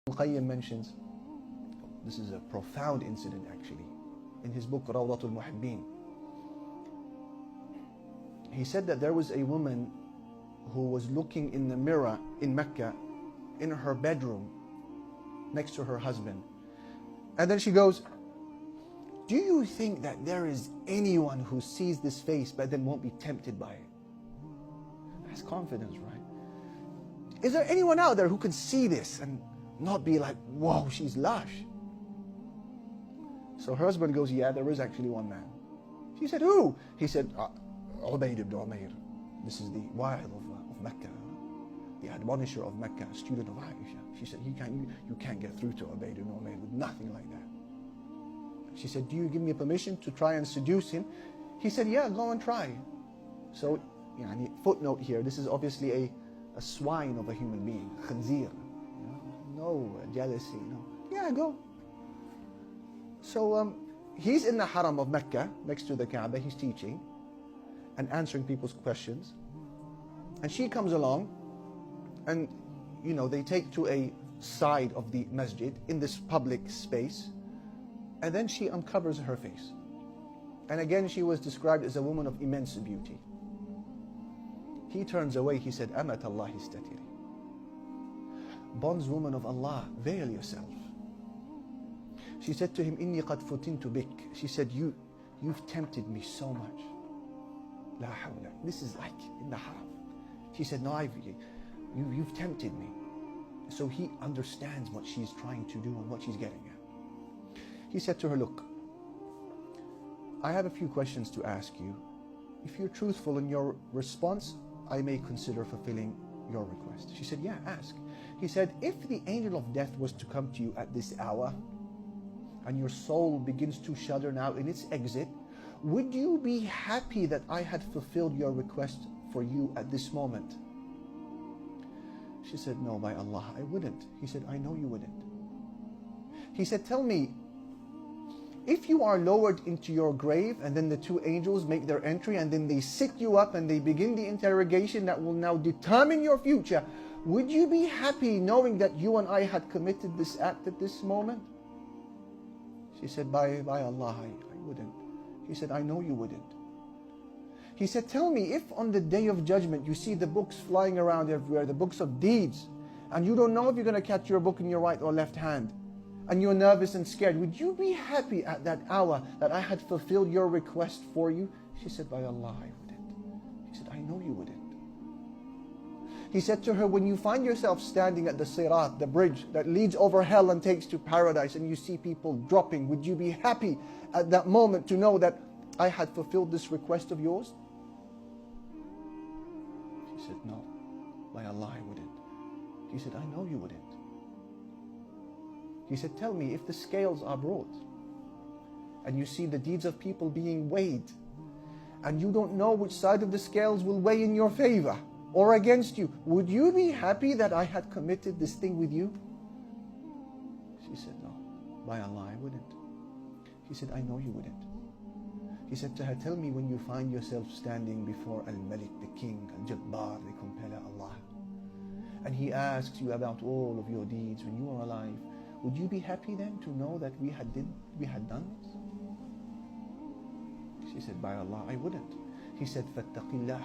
Al-Qayyim mentions, this is a profound incident actually, in his book Rawdatul Muhibbin. He said that there was a woman who was looking in the mirror in Mecca, in her bedroom, next to her husband. And then she goes, do you think that there is anyone who sees this face but then won't be tempted by it? That's confidence, right? Is there anyone out there who can see this and not be like, whoa, she's lush? So her husband goes, yeah, there is actually one man. She said, who? He said, Ubayd ibn Umayr. This is the wa'id of Mecca, the admonisher of Mecca, a student of Aisha. She said, you can't get through to Ubayd ibn Umayr with nothing like that. She said, do you give me permission to try and seduce him? He said, yeah, go and try. So, footnote here, this is obviously a swine of a human being, khanzir. No jealousy, no. Yeah, go. So he's in the haram of Mecca, next to the Kaaba, he's teaching and answering people's questions. And she comes along and, they take to a side of the masjid in this public space. And then she uncovers her face. And again, she was described as a woman of immense beauty. He turns away, he said, Amat Allah istatiri. Bondswoman of Allah, veil yourself. She said to him, Inni qad futintu bik. She said, you've tempted me so much. La hawla. This is like in the haram. She said, no, you've tempted me. So he understands what she's trying to do and what she's getting at. He said to her, look, I have a few questions to ask you. If you're truthful in your response, I may consider fulfilling your request. She said, yeah, ask. He said, if the angel of death was to come to you at this hour and your soul begins to shudder now in its exit, would you be happy that I had fulfilled your request for you at this moment? She said, no, by Allah, I wouldn't. He said, I know you wouldn't. He said, tell me, if you are lowered into your grave and then the two angels make their entry and then they sit you up and they begin the interrogation that will now determine your future, would you be happy knowing that you and I had committed this act at this moment? She said, by Allah, I wouldn't. He said, I know you wouldn't. He said, tell me, if on the day of judgment you see the books flying around everywhere, the books of deeds, and you don't know if you're going to catch your book in your right or left hand, and you're nervous and scared, would you be happy at that hour that I had fulfilled your request for you? She said, by Allah, I wouldn't. He said, I know you wouldn't. He said to her, when you find yourself standing at the Sirat, the bridge that leads over hell and takes to paradise, and you see people dropping, would you be happy at that moment to know that I had fulfilled this request of yours? She said, no, by Allah, I wouldn't. He said, I know you wouldn't. He said, tell me, if the scales are brought and you see the deeds of people being weighed and you don't know which side of the scales will weigh in your favor or against you, would you be happy that I had committed this thing with you? She said, no, by Allah, I wouldn't. He said, I know you wouldn't. He said to her, tell me, when you find yourself standing before Al-Malik, the king, Al-Jabbar, the compeller, Allah, and he asks you about all of your deeds when you were alive, would you be happy then to know that we had done this? She said, by Allah, I wouldn't. He said, فَاتَّقِ اللَّهِ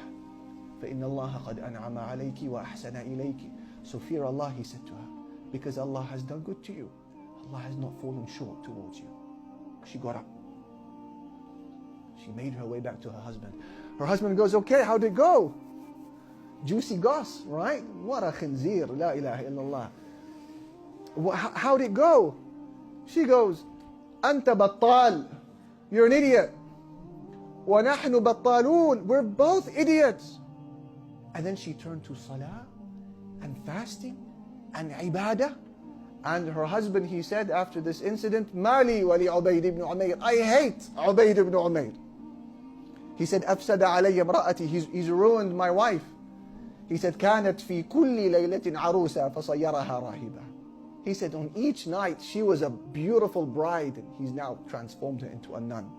فَإِنَّ اللَّهَ قَدْ أَنْعَمَ عَلَيْكِ وَأَحْسَنَ إِلَيْكِ. So fear Allah, he said to her, because Allah has done good to you. Allah has not fallen short towards you. She got up. She made her way back to her husband. Her husband goes, okay, how'd it go? Juicy goss, right? What a khinzir, la ilaha illallah. How'd it go? She goes, Anta battal. You're an idiot. Wa nahnu battalun. We're both idiots. And then she turned to salah and fasting and ibadah. And her husband, he said after this incident, Mali wali Ubayd ibn Umayr. I hate Ubayd ibn Umayr. He said, Afsada alayya imra'ati. He's ruined my wife. He said, كانت في كل ليلة عروسة فصيرها راهبة. He said, on each night she was a beautiful bride, and he's now transformed her into a nun.